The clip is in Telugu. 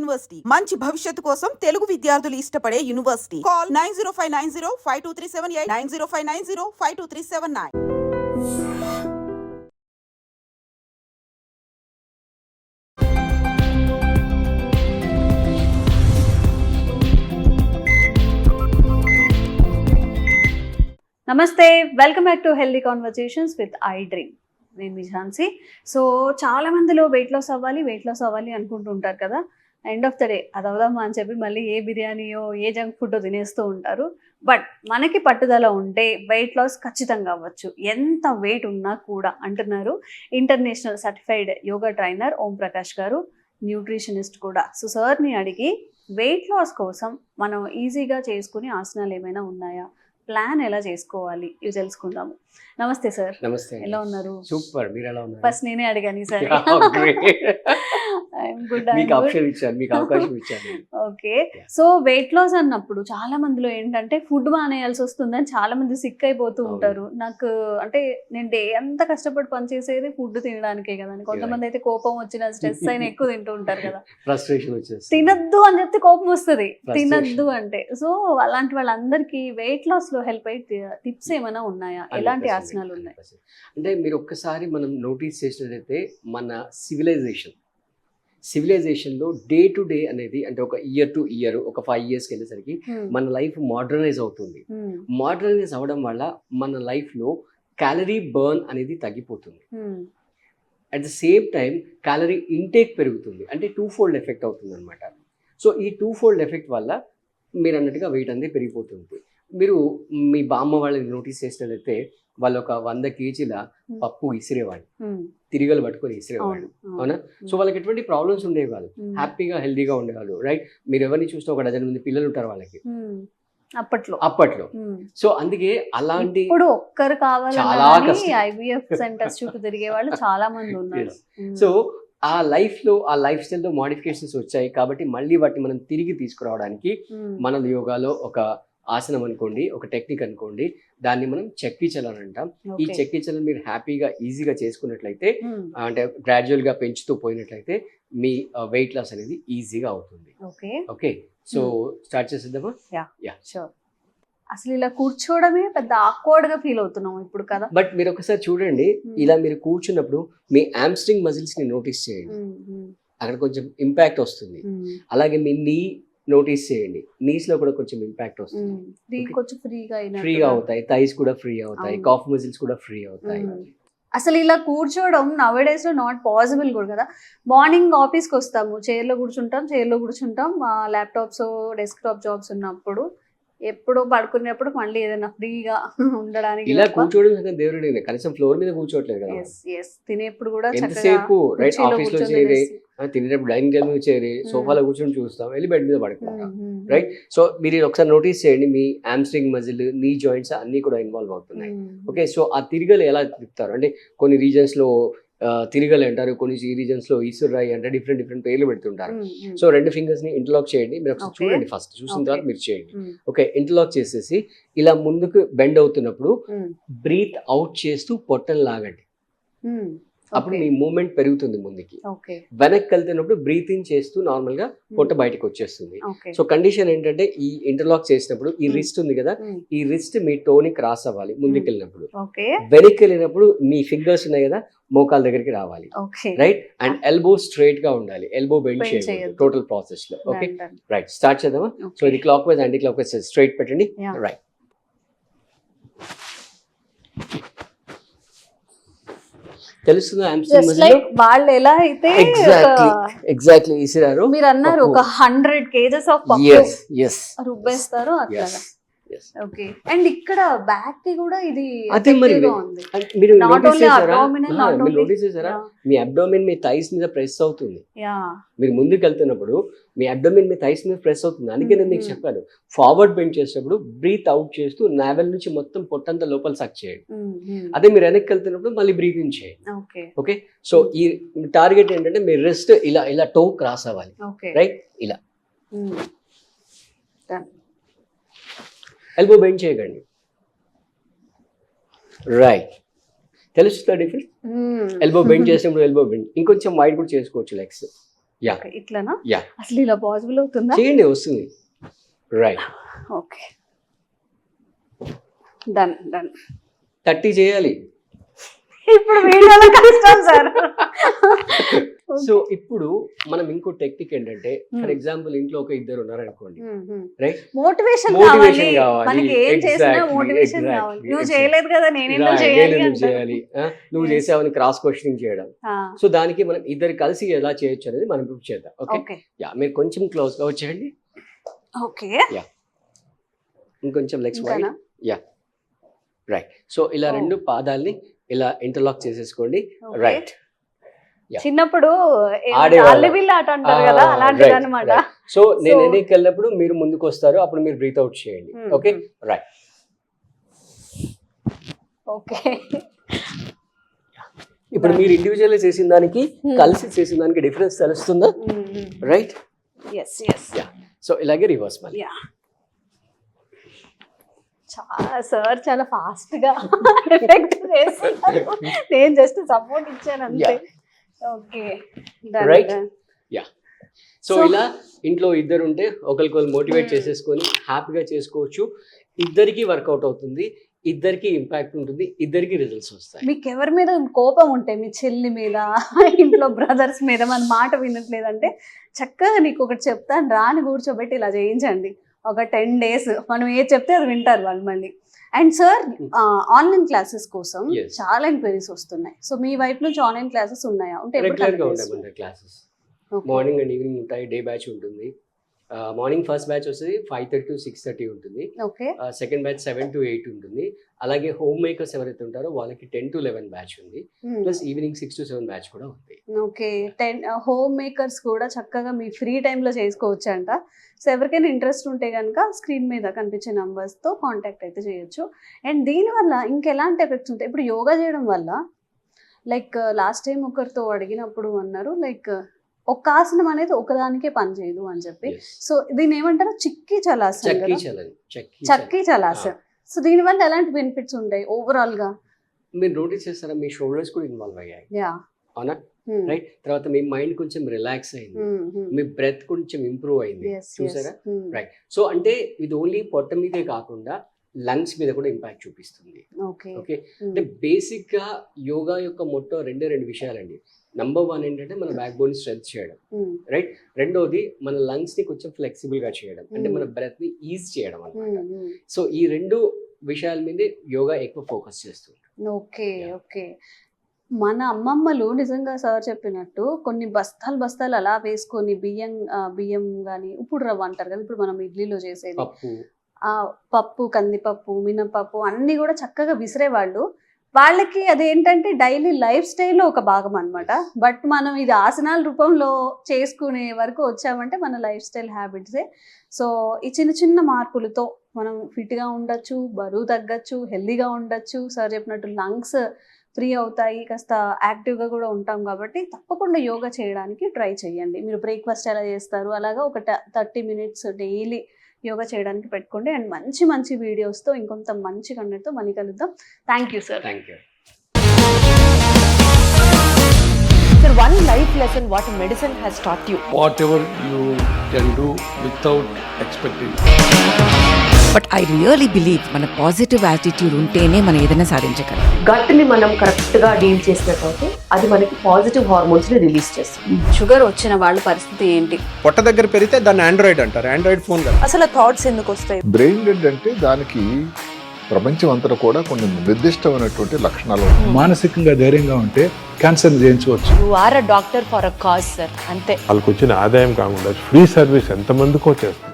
యూనివర్సిటీ మంచి భవిష్యత్తు కోసం తెలుగు విద్యార్థులు ఇష్టపడే యూనివర్సిటీ. కాల్ 9059052378 9059052379. నమస్తే, welcome back to healthy conversations with I dream. నేను మీ ఝాన్సీ. సో చాలా మందిలో వెయిట్ లాస్ అవ్వాలి అనుకుంటూ ఉంటారు కదా. ఎండ్ ఆఫ్ ద డే అది అవుదామా అని చెప్పి మళ్ళీ ఏ బిర్యానీయో ఏ జంక్ ఫుడ్ తినేస్తూ ఉంటారు. బట్ మనకి పట్టుదల ఉంటే వెయిట్ లాస్ ఖచ్చితంగా అవ్వచ్చు, ఎంత వెయిట్ ఉన్నా కూడా అంటున్నారు international certified yoga trainer Om Prakash గారు, న్యూట్రిషనిస్ట్ కూడా. సో సార్ని అడిగి వెయిట్ లాస్ కోసం మనం ఈజీగా చేసుకునే ఆసనాలు ఏమైనా ఉన్నాయా, ప్లాన్ ఎలా చేసుకోవాలి, ఇవి తెలుసుకుందాము. నమస్తే సార్. నమస్తే. ఎలా ఉన్నారు? సూపర్. మీరు ఎలా ఉన్నారు? ఫస్ట్ నేనే అడిగాను సార్. మీకు ఆప్షన్ ఇచ్చాను, మీకు అవకాశం ఇచ్చాను. ఓకే. సో వెయిట్ లాస్ అన్నప్పుడు చాలా మందిలో ఏంటంటే ఫుడ్ మానేయాల్సి వస్తుందని చాలా మంది సిక్ అయిపోతూ ఉంటారు. నాకు అంటే నేను డే అంతా కష్టపడి పనిచేసేది ఫుడ్ తినడానికే కదా. కొంతమంది అయితే కోపం వచ్చిన స్ట్రెస్ అయినా ఎక్కువ తింటూ ఉంటారు కదా. ఫ్రస్ట్రేషన్ వచ్చేస్తుంది. తినద్దు అని చెప్తే కోపం వస్తుంది, తినద్దు అంటే. సో అలాంటి వాళ్ళందరికీ వెయిట్ లాస్ లో హెల్ప్ అయ్యే టిప్స్ ఏమైనా ఉన్నాయా, ఎలాంటి ఆసనాలు ఉన్నాయి? అంటే మీరు ఒక్కసారి మనం నోటీస్ చేసినట్లయితే మన సివిలైజేషన్లో డే టు డే అనేది, అంటే ఒక ఇయర్ టు ఇయర్, ఒక 5 yearsకి వెళ్ళేసరికి మన లైఫ్ మోడర్నైజ్ అవుతుంది. మోడర్నైజ్ అవ్వడం వల్ల మన లైఫ్లో క్యాలరీ బర్న్ అనేది తగ్గిపోతుంది. At the same time calorie intake పెరుగుతుంది, అంటే 2-fold ఎఫెక్ట్ అవుతుంది అనమాట. సో ఈ 2-fold ఎఫెక్ట్ వల్ల మీరు అన్నట్టుగా వెయిట్ అనేది పెరిగిపోతుంది. మీరు మీ బామ్మ వాళ్ళని నోటీస్ చేసినట్లయితే వాళ్ళు ఒక 100 kgల పప్పు ఇసిరేవాళ్ళు, తిరిగలు పట్టుకొని ఇసిరేవాళ్ళు, అవునా? సో వాళ్ళకి ఎటువంటి ప్రాబ్లమ్స్ ఉండేవి కాదు, హ్యాపీగా హెల్దీగా ఉండేవాళ్ళు, రైట్? మీరు ఎవరిని చూస్తే ఒక 12 మంది పిల్లలు ఉంటారు వాళ్ళకి అప్పట్లో. సో అందుకే అలాంటి ఒక్కరు కావాలి ఐవీఎఫ్ సెంటర్స్ చుట్టూ తిరిగే వాళ్ళు చాలా మంది ఉన్నారు. సో ఆ లైఫ్ స్టైల్లో మోడిఫికేషన్స్ వచ్చాయి కాబట్టి మళ్ళీ వాటిని మనం తిరిగి తీసుకురావడానికి మన యోగాలో ఒక ఆసనం అనుకోండి, ఒక టెక్నిక్ అనుకోండి, దాన్ని మనం చక్రీ చలన్ అంటాం. ఈ చక్రీ చలన్ మీరు హ్యాపీగా ఈజీగా చేసుకున్నట్లయితే, అంటే గ్రాడ్యువల్ గా పెంచుతూ పోయినట్లయితే మీ వెయిట్ లాస్ అనేది ఈజీగా అవుతుంది. ఓకే, సో స్టార్ట్ చేసేద్దామా? అసలు ఇలా కూర్చోవడమే పెద్ద ఆక్వర్డ్ గా ఫీల్ అవుతున్నాం ఇప్పుడు కదా. బట్ మీరు ఒకసారి చూడండి, ఇలా మీరు కూర్చున్నప్పుడు మీ హామ్స్ట్రింగ్ మజిల్స్ ని నోటీస్ చేయండి, అక్కడ కొంచెం ఇంపాక్ట్ వస్తుంది. అలాగే మీ నీ నోటీస్ చేయండి, నీస్ లో కూడా కొంచెం ఇంపాక్ట్ వస్తుంది, ఫ్రీగా అవుతాయి, థైస్ కూడా ఫ్రీ అవుతాయి, కాఫ్ మజిల్స్ కూడా ఫ్రీ అవుతాయి. అసలు ఇలా కూర్చోవడం నవ్ డేస్ లో నాట్ పాసిబుల్ కూడా కదా. మార్నింగ్ ఆఫీస్కి వస్తాము, చైర్ లో కూర్చుంటాం, ల్యాప్టాప్స్ డెస్క్టాప్ జాబ్స్ ఉన్నప్పుడు ఎప్పుడు పడుకునేప్పుడు మళ్ళీ ఏదైనా ఫ్రీగా ఉండడానికి ఇలా కూర్చోవడం దేవుడు కనీసం ఫ్లోర్ మీద కూర్చోవట్లేదు కదా. తినేప్పుడు కూడా ఎంతసేపు రైట్ ఆఫీస్ లో చేరి, తినేటప్పుడు డైనింగ్ టేబుల్ మీద చేరి సోఫాలో కూర్చొని చూస్తాం, వెళ్ళి బెడ్ మీద పడుకుంటాం, రైట్? సో మీరు ఒకసారి నోటీస్ చేయండి, మీ హామ్స్ట్రింగ్ మజిల్, నీ జాయింట్స్ అన్ని కూడా ఇన్వాల్వ్ అవుతున్నాయి. ఓకే, సో ఆ తిరగలు ఎలా తిప్పుతారు అంటే కొన్ని రీజన్స్ లో తిరగలు అంటారు, కొన్ని రీజన్స్ లో ఈసురాయి అంటే డిఫరెంట్ పేర్లు పెడుతుంటారు. సో 2 fingers ని ఇంటర్లాక్ చేయండి. మీరు ఒకసారి చూడండి, ఫస్ట్ చూసిన తర్వాత మీరు చేయండి. ఓకే, ఇంటర్లాక్ చేసేసి ఇలా ముందుకు బెండ్ అవుతున్నప్పుడు బ్రీత్ అవుట్ చేస్తూ పొట్టను లాగండి, అప్పుడు మీ మూమెంట్ పెరుగుతుంది ముందుకి. వెనక్కి వెళ్తున్నప్పుడు బ్రీత్ ఇన్ చేస్తూ నార్మల్ గా పొట్ట బయటకు వచ్చేస్తుంది. సో కండిషన్ ఏంటంటే ఈ ఇంటర్లాక్ చేసినప్పుడు ఈ రిస్ట్ ఉంది కదా, ఈ రిస్ట్ మీ టోని క్రాస్ అవ్వాలి ముందుకు వెళ్ళినప్పుడు. వెనక్కి వెళ్ళినప్పుడు మీ ఫింగర్స్ ఉన్నాయి కదా మోకాల దగ్గరికి రావాలి, రైట్? అండ్ ఎల్బో స్ట్రైట్ గా ఉండాలి, ఎల్బో బెండ్ చేయకూడదు టోటల్ ప్రాసెస్ లో. ఓకే, రైట్, స్టార్ట్ చేద్దామా? సో ఇది clock wise anti clock wise straight పెట్టండి, రైట్. తెలుస్తుందా వాళ్ళు ఎలా అయితే ఎగ్జాక్ట్లీ ఇసిరారు. మీరు అన్నారు ఒక 100 kgs ఆఫ్ రుబ్బేస్తారు అట్లా. ఓకే, అండ్ ఇక్కడ బ్యాక్ కి కూడా ఇది అదే మరి మీరు నోటీస్ చేశారా, మీ అబ్డోమెన్ మీ థైస్ మీద ప్రెస్ అవుతుంది. మీరు ముందుకు వెళ్తున్నప్పుడు మీ అబ్డోమెన్ మీ థైస్ మీద ప్రెస్ అవుతుంది. అందుకే నేను మీకు చెప్పాను, ఫార్వర్డ్ బెండ్ చేసేటప్పుడు బ్రీత్ అవుట్ చేస్తూ నావెల్ నుంచి మొత్తం పొట్టంతా లోపల సక్ చేయండి. అదే మీరు వెనక్కి వెళ్తున్నప్పుడు మళ్ళీ బ్రీత్ ఇన్ చేయండి. ఓకే, సో ఈ టార్గెట్ ఏంటంటే మీ రిస్ట్ ఇలా టో క్రాస్ అవ్వాలి, రైట్? ఇలా ఎల్బో బెండ్ చేయకండి, రైట్? తెలుస్తుందా డిఫరెన్స్? ఎల్బో బెండ్ చేసినప్పుడు ఎల్బో బెండ్ ఇంకొంచెం వైడ్ కూడా చేసుకోవచ్చు లెగ్స్. Yeah. Okay, ఇట్లానా? Yeah. అసలు ఇలా పాసిబుల్ అవుతుందా? చేయండి, వస్తుంది. రైట్. Okay, done done. 30 చేయాలి. ఇప్పుడు వీడియోలో కష్టం సార్. సో ఇప్పుడు మనం ఇంకో టెక్నిక్ ఏంటంటే, ఫర్ ఎగ్జాంపుల్ ఇంట్లో ఒక ఇద్దరు ఉన్నారనుకోండి, రైట్? మోటివేషన్ Motivation కావాలి కావాలి. మనకి, ఏం చేసినా Exactly, మోటివేషన్ exactly, కావాలి. నువ్వు exactly. చేయలేదు కదా, నేను ఎందుకు Right, చేయాలి నేను అంటారు. చేయాలి, నువ్వు Yes. చేసావని క్రాస్ క్వశ్చనింగ్ చేయడం. సో దానికి మనం ఇద్దరు కలిసి ఎలా చేయొచ్చు అనేది మనం ప్రూవ్ చేద్దాం. ఓకే, ఓకే యా, మీరు కొంచెం క్లోజ్ గా వచ్చేయండి. ఓకే, ఇంకొంచెం లెగ్స్ వైడ్. ఇంకానా? Yeah, right. సో ఇలా Oh. 2 పాదాలని ఇలా ఇంటర్లాక్ చేసేసుకోండి. Okay. రైట్. Yeah. చిన్నప్పుడు ఆడేవాళ్ళం. అల్లివిల్ల ఆట అంటారు కదా, అలాంటిది అనమాట. సో నేను ఎన్నికి వెళ్ళినప్పుడు మీరు ముందుకు వస్తారు, అప్పుడు మీరు బ్రీత్ అవుట్ చేయండి. Okay, right. ఓకే, ఇప్పుడు మీరు ఇండివిజువల్ చేసిన దానికి కలిసి చేసిన దానికి డిఫరెన్స్ తెలుస్తుందా? Right. Yes yes. Yeah, so ఇలాగే రివర్స్ మళ్ళీ. యా, సార్ చాలా ఫాస్ట్ గా ఎఫెక్ట్ చేస్తున్నారు. నేను జస్ట్ సపోర్ట్ ఇచ్చాను అంతే. Okay, Right. యా, సో ఇలా ఇంట్లో ఇద్దరు ఉంటే ఒకరికొకరు మోటివేట్ చేసేసుకొని హ్యాపీగా చేసుకోవచ్చు. ఇద్దరికి వర్కౌట్ అవుతుంది, ఇద్దరికి ఇంపాక్ట్ ఉంటుంది, ఇద్దరికి రిజల్ట్స్ వస్తాయి. మీకు ఎవరి మీద కోపం ఉంటే, మీ చెల్లి మీద, ఇంట్లో బ్రదర్స్ మీద, మన మాట వినట్లేదంటే చక్కగా నీకు ఒకటి చెప్తాను, రాని కూర్చోబెట్టి ఇలా చేయించండి. ఒక 10 days మనం ఏది చెప్తే అది వింటారు వాళ్ళు మళ్ళీ. అండ్ సార్, ఆన్లైన్ క్లాసెస్ కోసం Yes. చాలా ఎంక్వైరీస్ వస్తున్నాయి. సో మీ వైపు నుంచి ఆన్లైన్ క్లాసెస్ ఉన్నాయా? ఉంటే రెగ్యులర్ గా ఉంటాయి మన క్లాసెస్. మార్నింగ్ అండ్ ఈవినింగ్ ఉంటాయి. డే బ్యాచ్ ఉంటుంది. మార్నింగ్ ఫస్ట్ బ్యాచ్ వస్తుంది 5:30 to 6:30 ఉంటుంది. ఓకే, సెకండ్ బ్యాచ్ 7 to 8 ఉంటుంది. అలాగే హోమ్ మేకర్స్ ఎవరైతే ఉంటారో వాళ్ళకి 10 to 11 బ్యాచ్ ఉంది. ప్లస్ ఈవినింగ్ 6 to 7 బ్యాచ్ కూడా ఉంది. ఓకే. 10 హోమ్ మేకర్స్ కూడా చక్కగా మీ ఫ్రీ టైంలో చేసుకోవచ్చు అంట. సో ఎవరికైనా ఇంట్రెస్ట్ ఉంటే కనుక స్క్రీన్ మీద కనిపించే నంబర్స్తో కాంటాక్ట్ అయితే చేయొచ్చు. అండ్ దీనివల్ల ఇంకెలాంటి ఎఫెక్ట్స్ ఉంటాయి? ఇప్పుడు యోగా చేయడం వల్ల, లైక్ లాస్ట్ టైం ఒకరితో అడిగినప్పుడు అన్నారు, లైక్ ఒక ఆసనం అనేది ఒకదానికే పని చేయదు అని చెప్పి. Yes. సో దీన్ని ఏమంటారు? చిక్కీ చలాసన్ చక్కీ కదా? చలని, చక్కీ చలాసన్. సో దీనివల్ల ఎలాంటి బెనిఫిట్స్ ఉంటాయి ఓవరాల్ గా? మీరు నోటీస్ చేస్తారా, మీ షోల్డర్స్ కూడా ఇన్వాల్వ్ అయ్యాయి, యా, అవునా? రైట్. తర్వాత మీ మైండ్ కొంచెం రిలాక్స్ అయింది, మీ బ్రెత్ కొంచెం ఇంప్రూవ్ అయింది, చూసారా? రైట్. సో అంటే ఇది ఓన్లీ పొట్ట మీదే కాకుండా లంగ్స్ మీద కూడా ఇంపాక్ట్ చూపిస్తుంది. ఓకే, ఓకే, అంటే బేసిక్ గా యోగా యొక్క మొత్తం రెండు విషయాలండి. నంబర్ 1 ఏంటంటే మన బ్యాక్ బోన్ స్ట్రెంత్ చేయడం, రైట్. రెండోది మన లంగ్స్ ని కొంచెం ఫ్లెక్సిబుల్ గా చేయడం, అంటే మన బ్రెత్ ని ఈజ్ చేయడం అన్నమాట. సో ఈ 2 విషయాల మీద యోగా ఎక్కువ ఫోకస్ చేస్తుంది. Okay, okay. మన అమ్మమ్మలు నిజంగా సార్ చెప్పినట్టు కొన్ని బస్తాలు అలా వేసుకొని బియ్యం కానీ ఉప్పుడు రవ్వ అంటారు కదా, ఇప్పుడు మనం ఇడ్లీలో చేసేది, పప్పు, కందిపప్పు, మినపప్పు అన్ని కూడా చక్కగా విసిరేవాళ్ళు. వాళ్ళకి అదేంటంటే డైలీ లైఫ్ స్టైల్లో ఒక భాగం అనమాట. బట్ మనం ఇది ఆసనాల రూపంలో చేసుకునే వరకు వచ్చామంటే మన లైఫ్ స్టైల్ హ్యాబిట్సే. సో ఈ చిన్న చిన్న మార్పులతో మనం ఫిట్గా ఉండొచ్చు, బరువు తగ్గచ్చు, హెల్దీగా ఉండొచ్చు. సార్ చెప్పినట్టు లంగ్స్ ఫ్రీ అవుతాయి, కాస్త యాక్టివ్గా కూడా ఉంటాం. కాబట్టి తప్పకుండా యోగా చేయడానికి ట్రై చేయండి. మీరు బ్రేక్ఫాస్ట్ ఎలా చేస్తారు అలాగా ఒక 30 minutes డైలీ యోగా చేయడానికి పెట్టుకోండి. అండ్ మంచి మంచి వీడియోస్తో ఇంకొంత మంచి కంటెంట్తో మళ్ళీ కలుద్దాం. Thank you sir. Thank you. Sir, one life lesson what medicine has taught you. Whatever you can do without expecting. But I really believe మన పాజిటివ్ యాటిట్యూడ్ ఉంటేనే మనం ఏదైనా సాధించగలం. గట్ని మనం కరెక్ట్గా డీల్ చేసినట్లయితే అది మనకి పాజిటివ్ హార్మోన్స్ని రిలీజ్ చేస్తుంది. షుగర్ వచ్చిన వాళ్ళ పరిస్థితి ఏంటి? పొట్ట దగ్గర పెరిగితే దాన్ని ఆండ్రాయిడ్ అంటారు, ఆండ్రాయిడ్ ఫోన్ కదా. అసలు థాట్స్ ఎందుకు వస్తాయి? బ్రెయిన్ డెడ్ అంటే దానికి ప్రపంచం అంతా కూడా కొన్ని నిర్దిష్టమైనటువంటి లక్షణాలు ఉన్నాయి. మానసికంగా ధైర్యంగా ఉంటే క్యాన్సర్ జయించవచ్చు. You are a doctor for a cause sir, అంతే. వాళ్ళకి వచ్చిన ఆదాయం కాకుండా ఫ్రీ సర్వీస్ ఎంతమందికో చేస్తుంది.